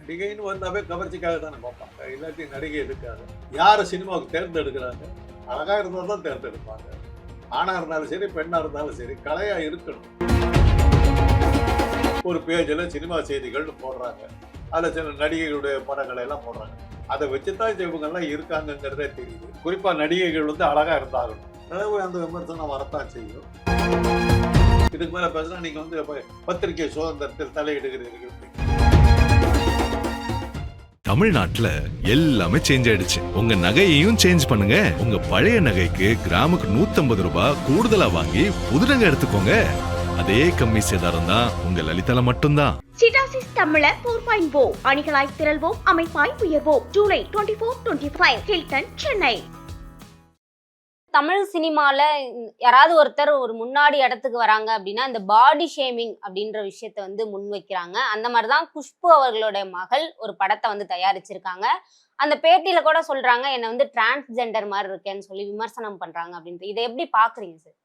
நடிகைன்னு வந்தாவே கவர்ச்சிக்காக தானே பார்ப்பாங்க. இல்லாட்டி நடிகை எதுக்காக? யாரை சினிமாவுக்கு தேர்ந்தெடுக்கிறாங்க? அழகா இருந்தா தான் தேர்ந்தெடுப்பாங்க. ஆணா இருந்தாலும் சரி, பெண்ணா இருந்தாலும் சரி, கலையா இருக்கணும். ஒரு பேஜ்ல சினிமா செய்திகள்னு போடுறாங்க. அதுல சில நடிகைகளுடைய படங்களை எல்லாம் போடுறாங்க. அதை வச்சுதான் இவங்க எல்லாம் இருக்காங்கிறதே தெரியுது. குறிப்பா நடிகைகள் வந்து அழகா இருந்தாகணும். அதாவது அந்த விமர்சனம் வரத்தான் செய்யும். இதுக்கு மேல பேசினா நீங்க வந்து பத்திரிகை சுதந்திரத்தில் தலையிடுகிறீர்கள். தமிழ்நாட்டுல எல்லாமே சேஞ்ச் ஆயிடுச்சு. உங்க நகையையும் சேஞ்ச் பண்ணுங்க. உங்க பழைய நகைக்கு கிராமுக்கு 150 ரூபாய் கூடுதலா வாங்கி புது நகை எடுத்துக்கோங்க. அதே கம்மி சேதாரம் தான் உங்க லலிதால மட்டும்தான். சிடாசிஸ் தமிழர் 4.0 அணிகளாய் திரள்வோம், அமைப்பாய் உயர்வோம். ஜூலை 24-25 ஹில்டன், சென்னை. தமிழ் சினிமால யாராவது ஒருத்தர் ஒரு முன்னாடி இடத்துக்கு வராங்க அப்படின்னா இந்த பாடி ஷேமிங் அப்படின்ற விஷயத்த வந்து முன்வைக்கிறாங்க. அந்த மாதிரிதான் குஷ்பு அவர்களுடைய மகள் ஒரு படத்தை வந்து தயாரிச்சிருக்காங்க. அந்த பேட்டியில கூட சொல்றாங்க, என்ன வந்து டிரான்ஸ்ஜெண்டர் மாதிரி இருக்கேன்னு சொல்லி விமர்சனம் பண்றாங்க அப்படின்ட்டு. இதை எப்படி பாக்குறீங்க சார்?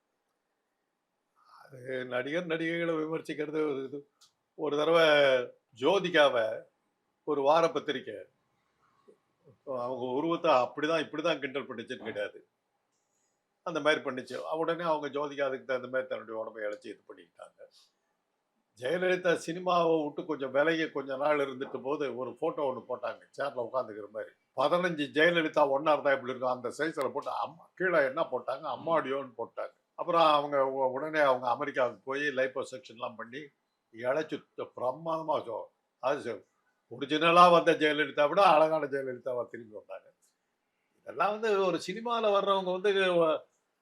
நடிகர் நடிகைகளை விமர்சிக்கிறது ஒரு தடவை ஜோதிகாவை ஒரு வார பத்திரிக்கை அவங்க உருவத்தை அப்படிதான் இப்படிதான் கிண்டல் பண்ணிச்சுன்னு கிடையாது, அந்த மாதிரி பண்ணிச்சு. உடனே அவங்க ஜோதிகா அதுக்கு தகுந்த மாதிரி தன்னுடைய உடம்பை இழைச்சி இது பண்ணிக்கிட்டாங்க. ஜெயலலிதா சினிமாவை விட்டு கொஞ்சம் விலகி கொஞ்ச நாள் இருந்துட்டு போது ஒரு போட்டோ ஒன்று போட்டாங்க, சேர்ல உட்காந்துக்கிற மாதிரி. 15 ஜெயலலிதா ஒன்னா இருந்தா எப்படி இருக்கும் அந்த சைஸ்ல போட்டு அம்மா கீழே என்ன போட்டாங்க, அம்மாடியோன்னு போட்டாங்க. அப்புறம் அவங்க உடனே அவங்க அமெரிக்காவுக்கு போய் லைப்போ செக்ஷன்லாம் பண்ணி இழைச்சி பிரமாதமாக அது ஒரிஜினலா வந்த ஜெயலலிதா விட அழகான ஜெயலலிதாவை திரும்பி வந்தாங்க. இதெல்லாம் வந்து ஒரு சினிமாவில் வர்றவங்க வந்து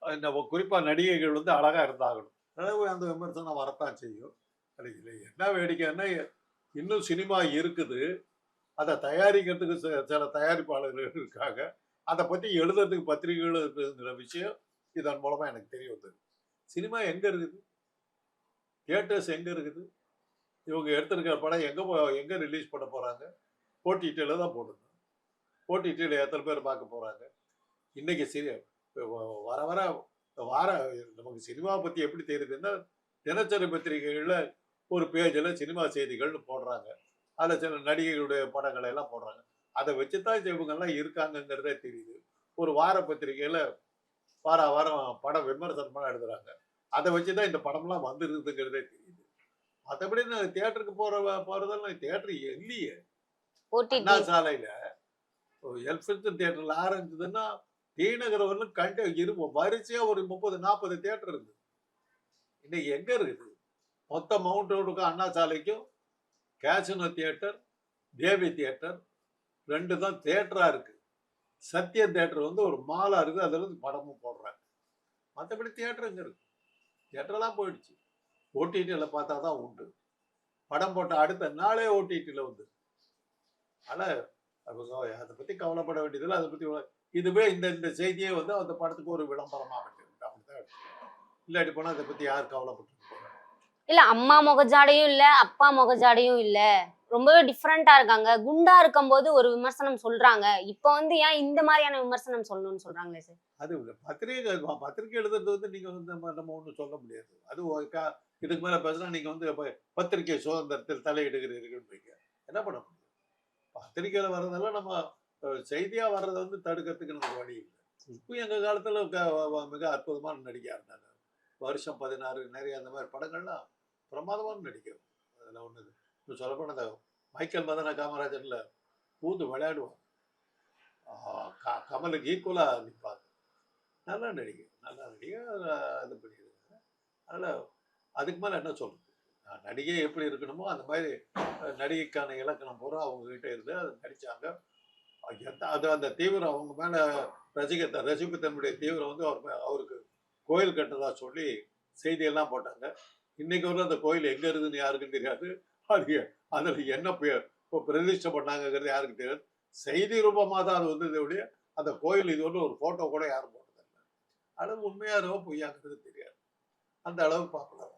இந்த குறிப்பா நடிகைகள் வந்து அழகா இருந்தாகணும். அதாவது அந்த விமர்சனம் வரத்தான் செய்யும். அது இல்லை என்ன வேடிக்கைன்னா, இன்னும் சினிமா இருக்குது, அதை தயாரிக்கிறதுக்கு சில தயாரிப்பாளர்கள் இருக்காங்க, அதை பற்றி எழுதுறதுக்கு பத்திரிகைகள் இருக்குங்கிற விஷயம் இதன் மூலமா எனக்கு தெரிய வந்தது. சினிமா எங்க இருக்குது, தியேட்டர்ஸ் எங்க இருக்குது, இவங்க எடுத்திருக்கிற படம் எங்க ரிலீஸ் பண்ண போறாங்க? ஓடிடியில தான் போடுங்க. ஓடிடியில எத்தனை பேர் பார்க்க போறாங்க? இன்னைக்கு வர வர வார நமக்கு சினிமாவை பத்தி எப்படி தெரியுதுன்னா, தினசரி பத்திரிகைகள்ல ஒரு பேஜ்ல சினிமா செய்திகள்னு போடுறாங்க. அதுல சில நடிகைகளுடைய படங்களை எல்லாம் போடுறாங்க. அதை வச்சுதான் இவங்க எல்லாம் இருக்காங்கிறதே தெரியுது. ஒரு வார பத்திரிகையில வார வாரம் படம் விமர்சனமா எழுதுறாங்க. அதை வச்சுதான் இந்த படம்லாம் வந்துருக்குதுங்கிறதே தெரியுது. மற்றபடி நான் தியேட்டருக்கு போறதெல்லாம் தியேட்டர் இல்லையே. அண்ணா சாலையில எல்ஃபின்ஸ்டன் தியேட்டர்ல ஆரம்பிச்சதுன்னா டி நகர் வரலும் இருக்கும் வரிசையா ஒரு 30-40 தியேட்டர் இருக்குது. இன்னைக்கு எங்க இருக்குது? மொத்த மவுண்ட் ரோடுக்கும் அண்ணா சாலைக்கும் கேசினோ தியேட்டர், தேவி தியேட்டர் 2 தான் தியேட்டரா இருக்கு. சத்ய தியேட்டர் வந்து ஒரு மாலா இருக்கு, அதுல இருந்து படமும் போடுறாங்க. மற்றபடி தியேட்டர் எங்க இருக்கு? தியேட்டர்லாம் போயிடுச்சு. ஓடிடியில பார்த்தாதான் உண்டு. படம் போட்ட அடுத்த நாளே ஓடிடியில வந்து. ஆனா அதை பத்தி கவலைப்பட வேண்டியதில்லை. அதை பத்தி இதுவே இந்த செய்தியே வந்து அந்த படத்துக்கு ஒரு விளம்பரமாக இருக்கு. அப்படிதான் இல்லாட்டி போனா அதை பத்தி யார் கவலைப்பட்டு போறாங்க? இல்ல அம்மா முகஜாடையும் இல்ல, அப்பா முகஜாடையும் இல்ல, ரொம்பவே டிஃப்ரெண்டா இருக்காங்க. குண்டா இருக்கும் போது ஒரு விமர்சனம் சொல்றாங்க, இப்ப வந்து ஏன் இந்த மாதிரியான விமர்சனம் சொல்லணும்னு சொல்றாங்களே சார்? அது பத்திரிகை எழுதுறது வந்து நீங்க வந்து நம்ம ஒண்ணும் சொல்ல முடியாது. அது இதுக்கு மேல பேசினா நீங்க வந்து பத்திரிகை சுதந்திரத்தில் தலையிடுகிறீர்கள், என்ன பண்ண முடியும்? பத்திரிகையில வர்றதெல்லாம் நம்ம செய்தியா வர்றதை வந்து தடுக்கிறதுக்கு நமக்கு வழி இல்லை. இப்போ எங்க காலத்துல மிக அற்புதமான நடிகையா இருந்தாங்க. வருஷம் 16 நிறைய அந்த மாதிரி படங்கள்லாம் பிரமாதமான நடிகர். அதெல்லாம் ஒண்ணு சொல்லப்போன அந்த மைக்கேல் மதன காமராஜன்ல பூந்து விளையாடுவாங்க, கமலுக்கு ஈக்குவலா நிற்பாங்க. நல்ல நடிகை இது பண்ணிடுங்க. அதனால அதுக்கு மேல என்ன சொல்றது? நடிகை எப்படி இருக்கணுமோ அந்த மாதிரி நடிகைக்கான இலக்கணம் பூரா அவங்க கிட்ட இருந்து அதை நடிச்சாங்க. அது அந்த தீவிரம் அவங்க மேல ரசிப்பு தன்னுடைய தீவிரம் வந்து அவருக்கு கோயில் கட்டதா சொல்லி செய்தியெல்லாம் போட்டாங்க. இன்னைக்கு வந்து அந்த கோயில் எங்க இருக்குதுன்னு யாருக்கும் தெரியாது. அது அதுல என்ன பிரதிஷ்டை பண்ணாங்கிறது யாருக்கும் தெரியாது. செய்தி ரூபமா தான் அது வந்து இதோடைய அந்த கோயில் இது வந்து ஒரு போட்டோ கூட யாரும் போட்டதில்லை. அளவு உண்மையாரோ பொய்யாங்கிறது தெரியாது. அந்த அளவு பாப்புலர்.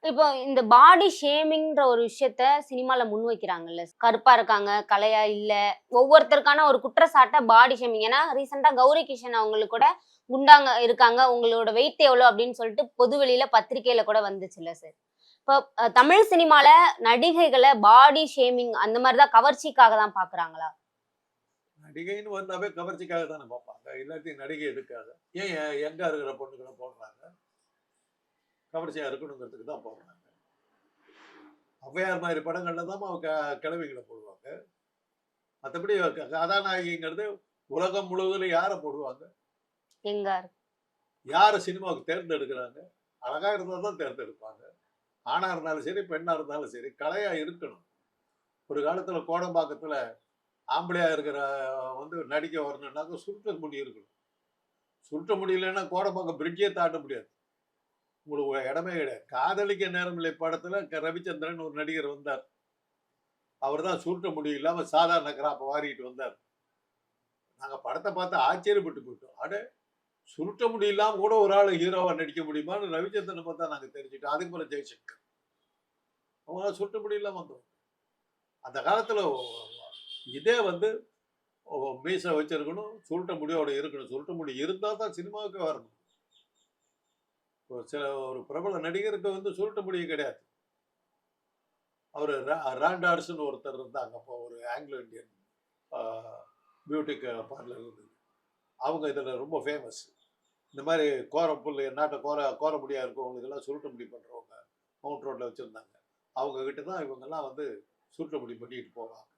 இப்போ இந்த பாடி ஷேமிங்ன்ற ஒரு விஷயத்த சினிமால முன் வைக்கிறாங்கல்ல, கருப்பா இருக்காங்க, கலையா இல்ல, ஒவ்வொருத்தருக்கான ஒரு குற்றச்சாட்டை பாடி ஷேமிங். ஏன்னா ரீசெண்டா கௌரி கிஷன் அவங்களுக்கு கூட குண்டாங்க இருக்காங்க, உங்களோட வெயிட் எவ்வளவு அப்படின்னு சொல்லிட்டு பொது வெளியில பத்திரிகையில கூட வந்துச்சுல்ல சார். இப்போ தமிழ் சினிமால நடிகைகளை பாடி ஷேமிங் அந்த மாதிரிதான் கவர்ச்சிக்காக தான் பாக்குறாங்களா? நடிகைன்னு வந்தாவே கவர்ச்சிக்காக தானே பார்ப்பாங்க, இல்லாட்டி நடிகை எதுக்காக? ஏன் எங்க இருக்கிற பொண்ணுகளை போடுறாங்க? கவர்ச்சியா இருக்கணுங்கிறதுக்கு தான் போடுறாங்க. ஔவையார் மாதிரி படங்கள்ல தான் அவங்க கிழவிகளை போடுவாங்க. மற்றபடி கதாநாயகிங்கிறது உலகம் முழுவதும் யாரை போடுவாங்க? எங்க யாரை சினிமாவுக்கு தேர்ந்தெடுக்கிறாங்க? அழகா இருந்தால் தான் தேர்ந்தெடுப்பாங்க. ஆணா இருந்தாலும் சரி, பெண்ணா இருந்தாலும் சரி, கலையா இருக்கணும். ஒரு காலத்துல கோடம்பாக்கத்துல ஆம்பளையா இருக்கிற நடிக்க வரணும்னாக்க சுருட்ட முடி இருக்கணும். சுருட்ட முடியலன்னா கோடம்பாக்கம் பிரிட்ஜே தாண்ட முடியாது. உங்களுக்கு இடமே கிடையாது. காதலிக்க நேரமில்லை படத்துல ரவிச்சந்திரன் ஒரு நடிகர் வந்தார். அவர் தான் சுருட்ட முடி இல்லாம சாதாரண கிராப்பை வாரிட்டு வந்தார். நாங்க படத்தை பார்த்து ஆச்சரியப்பட்டு போயிட்டோம். அட, சுருட்ட முடி இல்லாம கூட ஒரு ஆள் ஹீரோவா நடிக்க முடியுமான்னு ரவிச்சந்திரனை பார்த்தா நாங்க தெரிஞ்சுட்டோம். அதுக்கு மேல ஜெய்சங்கர் அவங்க சுருட்ட முடி இல்லாம வந்தோம். அந்த காலத்துல இதே மீசை வச்சிருக்கணும், சுருட்ட முடியோட இருக்கணும். சுருட்ட முடி இருந்தா தான் சினிமாவுக்கு வரணும். ஒரு பிரபல நடிகருக்கு சுருட்ட முடியும் கிடையாது. அவர் ராண்டார்ஸ்ன்னு ஒருத்தர் இருந்தாங்க. அப்போ ஒரு ஆங்கிலோ இந்தியன் பியூட்டிக் பார்லர் இருந்தது. அவங்க இதில் ரொம்ப ஃபேமஸ். இந்த மாதிரி கோரப்புல் நாட்டை கோர முடியா இருக்கவங்களுக்கெல்லாம் சுருட்ட முடி பண்ணுறவங்க மவுண்ட் ரோட்டில் வச்சுருந்தாங்க. அவங்கக்கிட்ட தான் இவங்கெல்லாம் சுருட்ட முடி பண்ணிட்டு போவாங்க.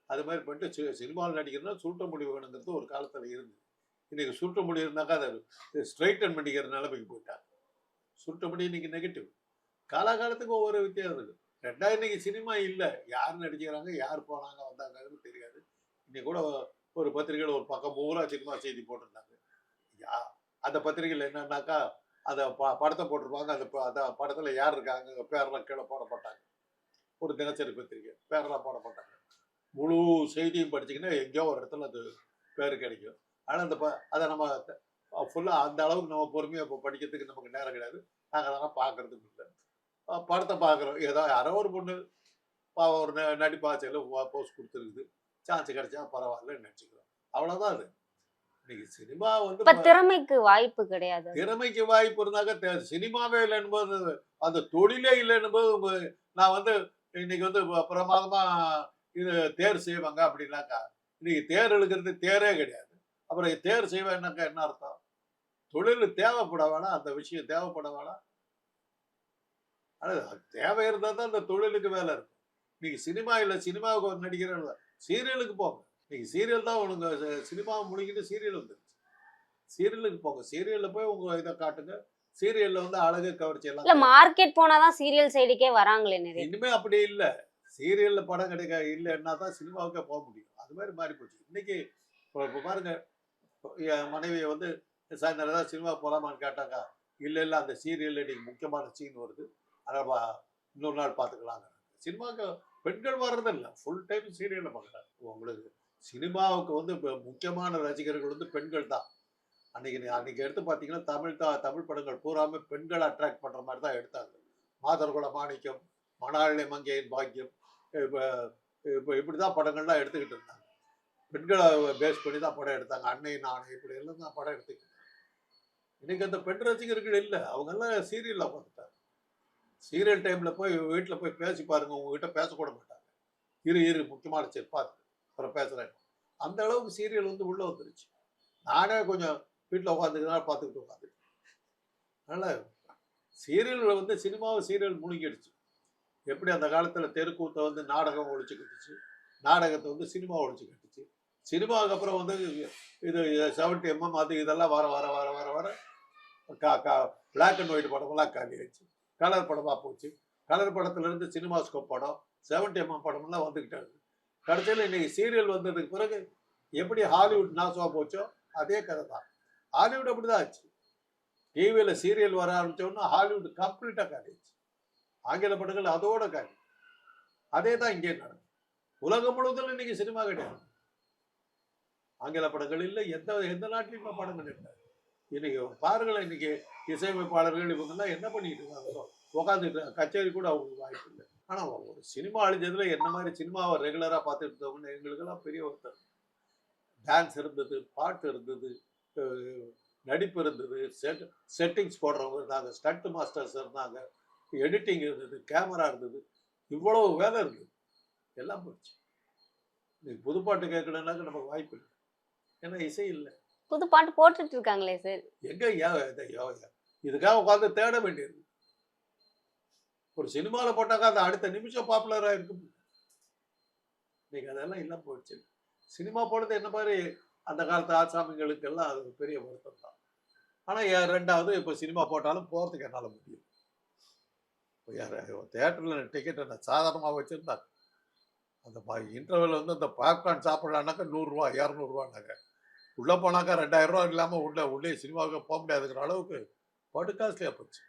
அது மாதிரி பண்ணிட்டு சினிமாவில் நடிக்கிறதுனா சுருட்ட முடி வேணுங்கிறது ஒரு காலத்தில் இருந்தது. இன்றைக்கி சுருட்ட முடி இருந்தாக்கா அதை ஸ்ட்ரைட்டன் பண்ணிக்கிற நிலைமைக்கு போயிட்டாங்க. சுருட்ட முடி இன்னைக்கு நெகட்டிவ். காலகாலத்துக்கு ஒவ்வொரு வித்தியாசம் இருக்குது. இன்னைக்கு சினிமா இல்லை. யார் நடிக்கிறாங்க, யார் போனாங்க வந்தாங்கன்னு தெரியாது. இன்னைக்கு கூட ஒரு பத்திரிகையில் ஒரு பக்கம் பூரா சினிமா செய்தி போட்டிருந்தாங்க. அந்த பத்திரிகையில் என்னன்னாக்கா அதை படத்தை போட்டிருப்பாங்க. அந்த படத்தில் யார் இருக்காங்க பேரெல்லாம் கீழே போடப்பட்டாங்க. ஒரு தினசரி பத்திரிகை பேரெல்லாம் போடப்பட்டாங்க. முழு செய்தியும் படிச்சிங்கன்னா எங்கேயோ ஒரு இடத்துல அது பேர் கிடைக்கும். ஆனால் அதை நம்ம ஃபுல்லாக அந்த அளவுக்கு நம்ம பொறுமையாக இப்போ படிக்கிறதுக்கு நமக்கு நேரம் கிடையாது. நாங்கள் அதெல்லாம் பார்க்கறதுக்கு இல்லை. படத்தை பார்க்குறோம். ஏதோ யாரோ ஒரு பொண்ணு ஒரு நடிப்பாச்சையில் போஸ்ட் கொடுத்துருக்குது, சான்ஸ் கிடைச்சா பரவாயில்ல நடிச்சுக்கிறோம், அவ்வளோதான். அது இன்னைக்கு சினிமா திறமைக்கு வாய்ப்பு கிடையாது. திறமைக்கு வாய்ப்பு இருந்தாக்க சினிமாவே இல்லைன்னு போது, அந்த தொழிலே இல்லைன்னு போது நான் இன்னைக்கு பிரமாதமா இது தேர் செய்வாங்க அப்படின்னாக்கா, இன்னைக்கு தேர் எழுக்கிறது தேரே கிடையாது. அப்புறம் தேர் செய்வேன்னாக்கா என்ன அர்த்தம்? தொழில் தேவைப்பட வேணாம், அந்த விஷயம் தேவைப்பட வேணாம். ஆனால் தேவை இருந்தால் தான் அந்த தொழிலுக்கு வேலை இருக்கும். இன்னைக்கு சினிமா இல்லை, சினிமாவுக்கு ஒரு நடிகர் சீரியலுக்கு போங்க. இன்னைக்கு சீரியல் தான் உனக்கு சினிமாவை முடிக்கிட்டு சீரியல் வந்துருச்சு. சீரியலுக்கு போங்க, சீரியல்ல போய் உங்க இதை காட்டுங்க. சீரியல்ல அழகு கவர்ச்சி எல்லாம் மார்க்கெட் போனாதான் சீரியல் சைடுக்கே வராங்களே நிறைய. இனிமே அப்படி இல்லை. சீரியல்ல படம் கிடைக்க இல்லைன்னா தான் சினிமாவுக்கே போக முடியும். அது மாதிரி மாறி போச்சு. இன்னைக்கு இப்போ பாருங்க, என் மனைவியை சாயந்தரம் ஏதாவது சினிமா போகலாமான்னு கேட்டாக்கா, இல்லை இல்லை அந்த சீரியல்ல இன்னைக்கு முக்கியமான சீன் வருது, அதனால் இன்னொரு நாள் பார்த்துக்கலாங்க. சினிமாவுக்கு பெண்கள் வர்றதில்லை, ஃபுல் டைம் சீரியலில் பார்க்குறாங்க. உங்களுக்கு சினிமாவுக்கு இப்போ முக்கியமான ரசிகர்கள் பெண்கள் தான். அன்னைக்கு எடுத்து பார்த்தீங்கன்னா தமிழ் படங்கள் பூராமே பெண்களை அட்ராக்ட் பண்ணுற மாதிரி தான் எடுத்தாங்க. மாதர்குல மாணிக்கம், மணாளி மங்கையின் பாக்கியம், இப்போ இப்போ இப்படி தான் படங்கள்லாம் எடுத்துக்கிட்டு இருந்தாங்க. பெண்களை பேஸ் பண்ணி தான் படம் எடுத்தாங்க. அன்னை நாணை இப்படி எல்லாம் தான் படம் எடுத்துக்கிட்டு. இன்னைக்கு அந்த பெண் ரசிகர்கள் இல்லை, அவங்கெல்லாம் சீரியலில் பார்த்துட்டாங்க. சீரியல் டைமில் போய் வீட்டில் போய் பேசி பாருங்க, உங்ககிட்ட பேசக்கூட மாட்டாங்க. இரு முக்கியமான சரி பார்த்து அப்புறம் பேசுகிறேன். அந்த அளவுக்கு சீரியல் உள்ளே வந்துருச்சு. நானே கொஞ்சம் வீட்டில் உட்காந்துக்கிறதுனால பார்த்துக்கிட்டு உட்காந்துட்டு. அதனால் சீரியல் சினிமாவை சீரியல் முழுங்கிடுச்சு. எப்படி அந்த காலத்தில் தெருக்கூத்தை நாடகம் ஒழிச்சு கட்டுச்சு, நாடகத்தை சினிமா ஒழிச்சு கட்டுச்சு. சினிமாவுக்கு அப்புறம் இது 70mm அது இதெல்லாம் வர வர வர வர வர பிளாக் அண்ட் ஒயிட் படமெல்லாம் காலியாச்சு, கலர் படமாக போச்சு. கலர் படத்துலேருந்து சினிமாஸ்கோப் படம், 70mm படமெல்லாம் வந்துக்கிட்டாரு. கடைசியில் இன்னைக்கு சீரியல் வந்ததுக்கு பிறகு எப்படி ஹாலிவுட் நாசமாக போச்சோ அதே கதை தான். ஹாலிவுட் அப்படி தான் ஆச்சு. டிவியில் சீரியல் வர ஆரம்பித்தோன்னா ஹாலிவுட் கம்ப்ளீட்டாக காலியாச்சு. ஆங்கில படங்கள் அதோட காலி. அதே தான் இங்கே நடக்கும். உலகம் முழுவதும் இன்னைக்கு சினிமா கிடையாது. ஆங்கில படங்கள் இல்லை, எந்த நாட்டிலுமே படங்கள் இல்லை. இன்னைக்கு பாருங்களேன், இன்னைக்கு இசையமைப்பாளர்கள் இவங்கெல்லாம் என்ன பண்ணிட்டு இருக்காங்க, உட்காந்துட்டு கச்சேரி கூட அவங்களுக்கு வாய்ப்பு இல்லை. ஆனால் ஒரு சினிமா அழிஞ்சதுல என்ன மாதிரி சினிமாவை ரெகுலராக பார்த்துட்டு இருந்தவங்க எங்களுக்கெல்லாம் பெரிய ஒருத்தர். டான்ஸ் இருந்தது, பாட்டு இருந்தது, நடிப்பு இருந்தது, செட்டிங்ஸ் போடுறவங்க இருந்தாங்க, ஸ்டண்ட் மாஸ்டர்ஸ் இருந்தாங்க, எடிட்டிங் இருந்தது, கேமரா இருந்தது, இவ்வளவு வேலை இருந்தது, எல்லாம் போச்சு. நீ புதுப்பாட்டு கேட்கணுன்னாக்க நமக்கு வாய்ப்பு இல்லை, ஏன்னா இசை இல்லை. புது பாட்டு போட்டுட்டு இருக்காங்களே சார். எங்க இதுக்காக உட்காந்து தேட வேண்டியது. ஒரு சினிமாவில் போட்டாக்கா அந்த அடுத்த நிமிஷம் பாப்புலரா இருக்கும். இன்னைக்கு அதெல்லாம் இல்லாம போயிடுச்சு. சினிமா போடுறது என்ன மாதிரி அந்த காலத்து ஆசாமிகளுக்கு எல்லாம் அது பெரிய வருத்தம் தான். ஆனா ரெண்டாவது இப்போ சினிமா போட்டாலும் போறதுக்கு என்னால முடியும். தியேட்டர்ல டிக்கெட்டை நான் சாதாரணமாக வச்சிருந்தாங்க. அந்த இன்டர்வெல் வந்து அந்த பாப்கார்ன் சாப்பிடலான்னாக்கா 100 ரூபா 200 ரூபான்னாங்க. உள்ளே போனாக்கா 2000 ரூபா இல்லாமல் உள்ளே சினிமாவுக்கு போக முடியாதுங்கிற அளவுக்கு படு காஸ்ட்லியாக போச்சு.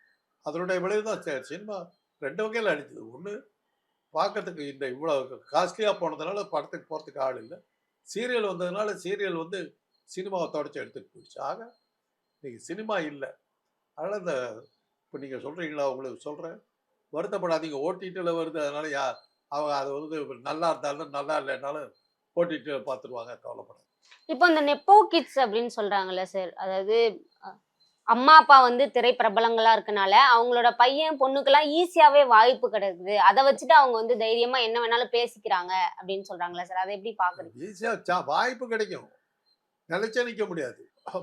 அதனுடைய விளைவு தான் சினிமா 2 வகையில் அடிச்சது. ஒன்று, பார்க்கறதுக்கு இந்த இவ்வளோ காஸ்ட்லியாக போனதுனால படத்துக்கு போகிறதுக்கு ஆள் இல்லை. சீரியல் வந்ததுனால சீரியல் வந்து சினிமாவை தொடச்சி எடுத்துகிட்டு போயிடுச்சு. ஆக இன்னைக்கு சினிமா இல்லை. அதனால் இந்த இப்போ நீங்கள் சொல்கிறீங்களா, உங்களுக்கு சொல்கிறேன், வருத்தப்படாதீங்க. ஓடிடியில் வருது, அதனால அவங்க அது வந்து நல்லா இருந்தாலும் நல்லா இல்லைன்னாலும் ஓடிடியில் பார்த்துருவாங்க, கவலைப்படாது. இப்போ இந்த நெப்போ கிட்ஸ் அப்படின்னு சொல்றாங்கல்ல சார், அதாவது அம்மா அப்பா வந்து திரை பிரபலங்களா இருக்கனால அவங்களோட பையன் பொண்ணுக்கெல்லாம் ஈஸியாவே வாய்ப்பு கிடைக்குது, அதை வச்சுட்டு அவங்க வந்து தைரியமா என்ன வேணாலும் பேசிக்கிறாங்க அப்படின்னு சொல்றாங்களா சார், அதை எப்படி பாக்குறீங்க? ஈஸியாக வாய்ப்பு கிடைக்கும், நிலைச்சே நிற்க முடியாது.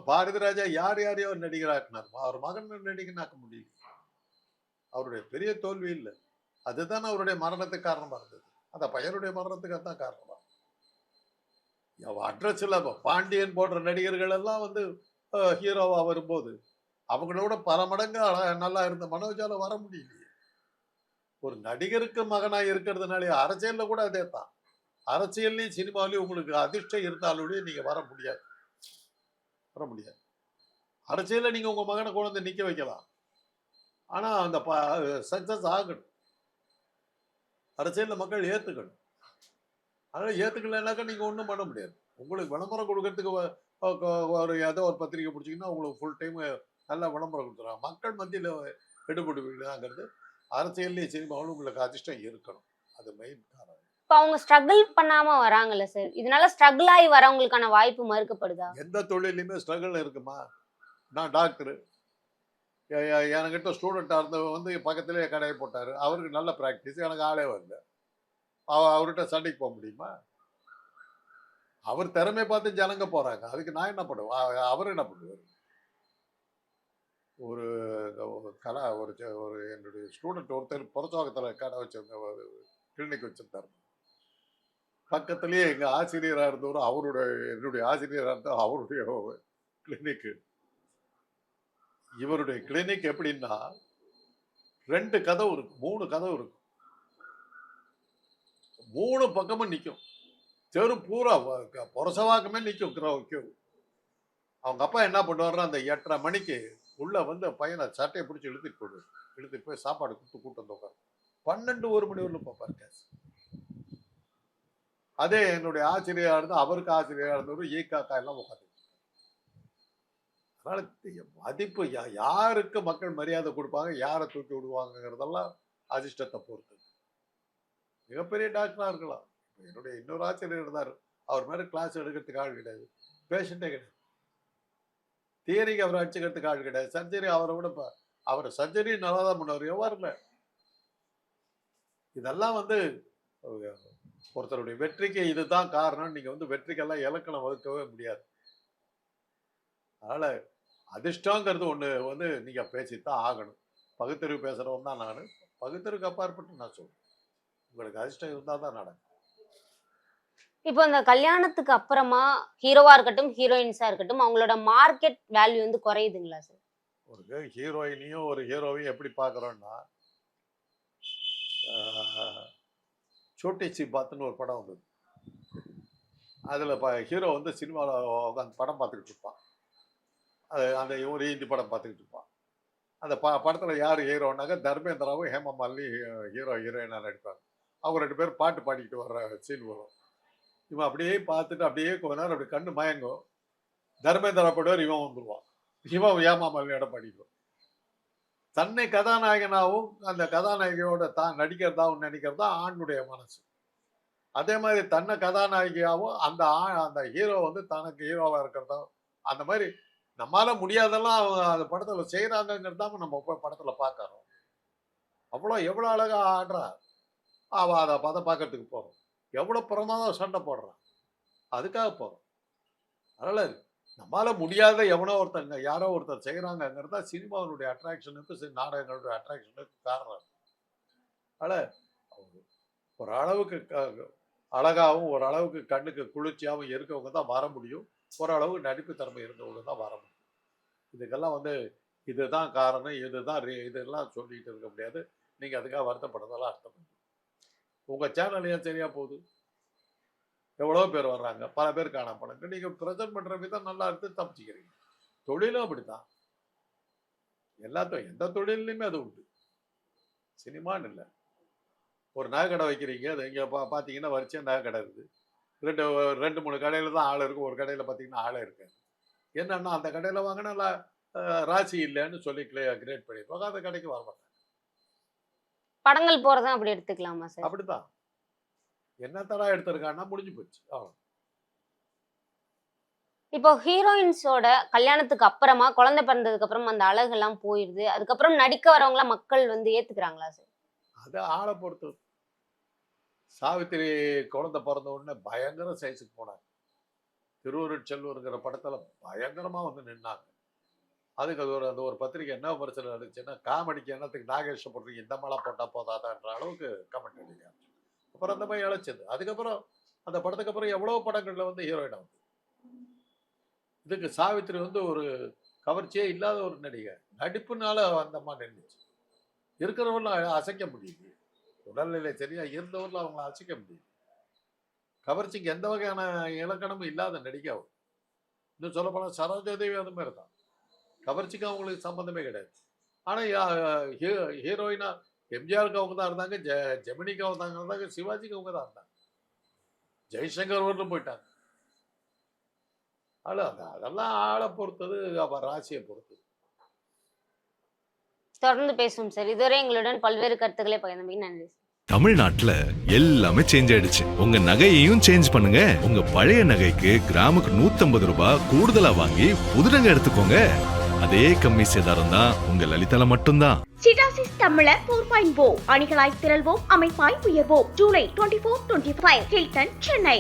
பாரதி ராஜா யாரையோ நடிகராக்குனார், அவர் மகன் நடிகனாக்க முடியல. அவருடைய பெரிய தோல்வி இல்லை, அதுதான் அவருடைய மரணத்துக்கு காரணமாக இருந்தது. அந்த பையனுடைய மரணத்துக்கு அதுதான் காரணமாக. அட்ரஸ் இல்லை. பாண்டியன் போன்ற நடிகர்கள் எல்லாம் வந்து ஹீரோவா வரும்போது அவங்களோட பல மடங்கு நல்லா இருந்த மனோஜால வர முடியலையே. ஒரு நடிகருக்கு மகனாக இருக்கிறதுனாலே அரசியலில் கூட அதே தான். அரசியல்லையும் சினிமாலையும் உங்களுக்கு அதிர்ஷ்டம் இருந்தாலுடைய நீங்க வர முடியாது. அரசியலில் நீங்க உங்க மகனை கொண்டு வந்து நிக்க வைக்கலாம், ஆனா அந்த சக்சஸ் ஆகணும். அரசியலில் மக்கள் ஏத்துக்கணும். அதனால் ஏற்றுக்கலைனாக்கா நீங்கள் ஒன்றும் பண்ண முடியாது. உங்களுக்கு விளம்பரம் கொடுக்கறதுக்கு ஒரு ஏதோ ஒரு பத்திரிக்கை பிடிச்சிங்கன்னா உங்களுக்கு ஃபுல் டைம் நல்லா விளம்பரம் கொடுத்துருவாங்க. மக்கள் மத்தியில் எடுபடுவீங்களாங்கிறது அரசியல்லையும் சினிமாவும் உங்களுக்கு அதிர்ஷ்டம் இருக்கணும். அது மெயின் காரணம். இப்போ அவங்க ஸ்ட்ரகிள் பண்ணாம வராங்கல்ல சார், இதனால ஸ்ட்ரகிள் ஆகி வரவங்களுக்கான வாய்ப்பு மறுக்கப்படுதா? எந்த தொழிலையுமே ஸ்ட்ரகிள் இருக்குமா? நான் டாக்டரு, என்கிட்ட ஸ்டூடெண்ட்டாக இருந்தவர் வந்து பக்கத்துலேயே கடையை போட்டார், அவருக்கு நல்ல ப்ராக்டிஸ், எனக்கு ஆளே வரல. அவர்கிட்ட சண்டைக்கு போக முடியுமா? அவர் திறமை பார்த்து ஜனங்க போறாங்க, அதுக்கு நான் என்ன பண்ணுவேன்? அவர் என்ன பண்ணுவார்? ஒரு ஒரு என்னுடைய ஸ்டூடெண்ட் ஒருத்தர் புறச்சோகத்தில் கடை வச்சிருந்த ஒரு கிளினிக் வச்சிருந்தார். பக்கத்துலேயே எங்கள் ஆசிரியராக இருந்தவர் என்னுடைய ஆசிரியராக இருந்தால் அவருடைய கிளினிக்கு. இவருடைய கிளினிக் எப்படின்னா 2 கதவு இருக்கு, 3 கதவு இருக்கு, 3 பக்கமும் நிற்கும். தெரு பூரா புரசவாக்கமே நிற்கும். அவங்க அப்பா என்ன பண்ணுவாருன்னா அந்த 8:30 மணிக்கு உள்ள வந்து பையனை சட்டையை பிடிச்சி இழுத்துட்டு போய் சாப்பாடு கூட்டு வந்து உட்காரு. 12-1 மணி வரலும் பார்ப்பார் கேஸ். அதே என்னுடைய ஆசிரியராக இருந்தால் அவருக்கு ஆசிரியராக இருந்தவர் ஈக்காக்கா எல்லாம் உட்காந்து. அதனால மதிப்பு யாருக்கு மக்கள் மரியாதை கொடுப்பாங்க, யாரை தூக்கி விடுவாங்கிறதெல்லாம் அதிர்ஷ்டத்தை பொறுத்தது. மிகப்பெரிய டாக்டராக இருக்கலாம். என்னுடைய இன்னொரு ஆசிரியர் இருந்தார், அவர் மேலே கிளாஸ் எடுக்கிறதுக்கு ஆள் கிடையாது, பேஷண்ட்டே கிடையாது. தியரிக்கு அவரை அடிச்சுக்கிறதுக்கு ஆள் கிடையாது. சர்ஜரி அவரை விட அவர் சர்ஜரி நல்லா தான் பண்ணுவார், எவ்வாறு இல்லை. இதெல்லாம் வந்து ஒருத்தருடைய வெற்றிக்கு இதுதான் காரணம். நீங்கள் வந்து வெற்றிக்கெல்லாம் இலக்கணம் வகுக்கவே முடியாது. அதனால் அதிர்ஷ்டங்கிறது ஒன்று வந்து நீங்கள் பேசித்தான் ஆகணும். பகுத்தறிவு பேசுகிறவன் தான் நான். பகுத்தறிவுக்கு அப்பாற்பட்டு நான் சொல்கிறேன், உங்களுக்கு அதிர்ஷ்டம் இருந்தால் தான் நடக்கும். இப்போ இந்த கல்யாணத்துக்கு அப்புறமா ஹீரோவா இருக்கட்டும் ஹீரோயின்ஸா இருக்கட்டும் அவங்களோட மார்க்கெட் வேல்யூ வந்து குறையுதுங்களா சார்? ஒரு ஹீரோயினையும் ஒரு ஹீரோவையும் எப்படி பார்க்குறோன்னா, சோட்டி சி பாத்துன்னு ஒரு படம் வந்தது. அதில் ஹீரோ வந்து சினிமாவில் அந்த படம் பார்த்துக்கிட்டு இருப்பான். அந்த ஒரு ஹிந்தி படம் பார்த்துக்கிட்டு இருப்பான். அந்த படத்தில் யார் ஹீரோனாக்க தர்மேந்திராவும் ஹேமா மாலினி ஹீரோயினாக நடிப்பாங்க. அவங்க 2 பேரும் பாட்டு பாடிக்கிட்டு வர்ற சீன் வரும். இவன் அப்படியே பார்த்துட்டு அப்படியே கொஞ்ச நேரம் அப்படி கண்ணு மயங்கும். தர்மேந்திரா போடுவார், இவன் வந்துடுவான். இவன் ஹேமா மாலினியோட பாடிக்குவான். தன்னை கதாநாயகனாகவும் அந்த கதாநாயகியோட தான் நடிக்கிறதாவும் நினைக்கிறதா ஆணுடைய மனசு. அதே மாதிரி தன்னை கதாநாயகியாகவும் அந்த ஹீரோ வந்து தனக்கு ஹீரோவாக இருக்கிறதா, அந்த மாதிரி நம்மளால முடியாதெல்லாம் அவங்க அந்த படத்தில் செய்கிறாங்கிறது தான் நம்ம போய் படத்தில் பார்க்குறோம். எவ்வளோ அழகா ஆடுறா, அவள் அதை பார்க்கறதுக்கு போகிறோம். எவ்வளோ பிரமாதம் சண்டை போடுறான், அதுக்காக போகிறோம். அதனால் நம்மளால் முடியாத எவனோ ஒருத்தங்க யாரோ ஒருத்தர் செய்கிறாங்கங்கிறது தான் சினிமாவினுடைய அட்ராக்ஷனுக்கு நாடகங்களுடைய அட்ராக்ஷனுக்கு காரணம். அதனால் ஒரு அளவுக்கு அழகாகவும் ஒரு அளவுக்கு கண்ணுக்கு குளிர்ச்சியாகவும் இருக்கவங்க தான் வர முடியும். ஓரளவு நடிப்பு திறமை இருந்தவங்க தான் வர முடியும். இதுக்கெல்லாம் இதுதான் காரணம், இதெல்லாம் சொல்லிட்டு இருக்க முடியாது. நீங்கள் அதுக்காக வருத்தப்படுறதெல்லாம் அர்த்தம் இல்லை. உங்கள் சேனல் ஏன் சரியாக போகுது, எவ்வளோ பேர் வர்றாங்க, பல பேர் காணப்படுங்க. நீங்கள் ப்ரெசென்ட் பண்ணுற விதம் நல்லா இருந்து தப்பிச்சுக்கிறீங்க. தொழிலும் அப்படித்தான், எந்த தொழிலையுமே அது உண்டு, சினிமான்னு இல்லை. ஒரு நகை கடை வைக்கிறீங்க, அது இங்கே பார்த்தீங்கன்னா வரிசையாக நகை கடை இருக்குது. 2-3 கடையில் தான் ஆள் இருக்கும், ஒரு கடையில் பார்த்தீங்கன்னா ஆளே இருக்காது. என்னன்னா அந்த கடையில் வாங்கினா ராசி இல்லைன்னு சொல்லி கிரியேட் பண்ணியிருப்பாங்க, அந்த கடைக்கு வரமாட்டாங்க. படங்கள் போறதா அப்படி எடுத்துக்கலாமா சார்? அப்படித்தான், என்ன தடா எடுத்திருக்கான்னா முடிஞ்சு போச்சு, அவ்வளோ. இப்போ ஹீரோயின்ஸோட கல்யாணத்துக்கு அப்புறமா, குழந்தை பிறந்ததுக்கு அப்புறம் அந்த அழகெல்லாம் போயிருது, அதுக்கப்புறம் நடிக்க வரவங்களாம் மக்கள் ஏத்துக்கிறாங்களா சார்? அது ஆளை பொறுத்து. சாவித்திரி குழந்தை பிறந்த உடனே பயங்கர சைஸுக்கு போனாங்க. திருவருட் செல்வருங்கிற படத்துல பயங்கரமா நின்னாங்க. அதுக்கு அது ஒரு பத்திரிகை என்ன விமர்சனம் இருந்துச்சுன்னா, காமெடிக்கு என்னத்துக்கு நாகேஷ் போடுறீங்க, இந்த மாதிரிலாம் போட்டா போதாதான்ற அளவுக்கு கமெண்ட் அடிக்க. அப்புறம் அந்த மாதிரி இழைச்சது. அதுக்கப்புறம் அந்த படத்துக்கு அப்புறம் எவ்வளோ படங்கள்ல ஹீரோயினா இதுக்கு சாவித்திரி ஒரு கவர்ச்சியே இல்லாத ஒரு நடிகை. நடிப்புனால அந்த மாதிரி நின்றுச்சு. இருக்கிறவங்களும் அசைக்க முடியுது, உடல்நிலை சரியா இருந்தவர்கள் அவங்கள அசைக்க முடியுது. கவர்ச்சிக்கு எந்த வகையான இலக்கணமும் இல்லாத நடிகை அவர். இன்னும் சொல்ல போனால் சரோஜாதேவி அது மாதிரி தான், கவர்ச்சிக்கு அவங்களுக்கு சம்பந்தமே கிடையாது. ஆனால் ஹீரோயினா எம்ஜிஆருக்கு அவங்க தான் இருந்தாங்க, ஜெமினிக்கு அவங்க தான் இருந்தாங்க, சிவாஜிக்கு அவங்க தான் இருந்தாங்க, ஜெய்சங்கர் வரலும் போயிட்டாங்க. அதெல்லாம் ஆளை பொறுத்தது, ராசியை பொறுத்தது. தொடர்ந்து பேசுவோம் சார். இதுவரை எங்களுடன் பல்வேறு கருத்துக்களை பகிர்ந்தமைக்கு நன்றி. தமிழ்நாட்டுல எல்லாமே சேஞ்ச் ஆயிடுச்சு. உங்க நகையையும் சேஞ்ச் பண்ணுங்க. உங்க பழைய நகைக்கு கிராமுக்கு 150 ரூபாய் கூடுதலா வாங்கி புது நகை எடுத்துக்கோங்க. அதே கம்மி சேதாரம் தான் உங்க லலிதால மட்டும்தான். சிட்டாசிஸ் தமிழர் 4.0 அணிகளாய் திரள்வோம், அமைப்பாய் உயர்வோம். ஜூலை 24-25 ஹில்டன், சென்னை.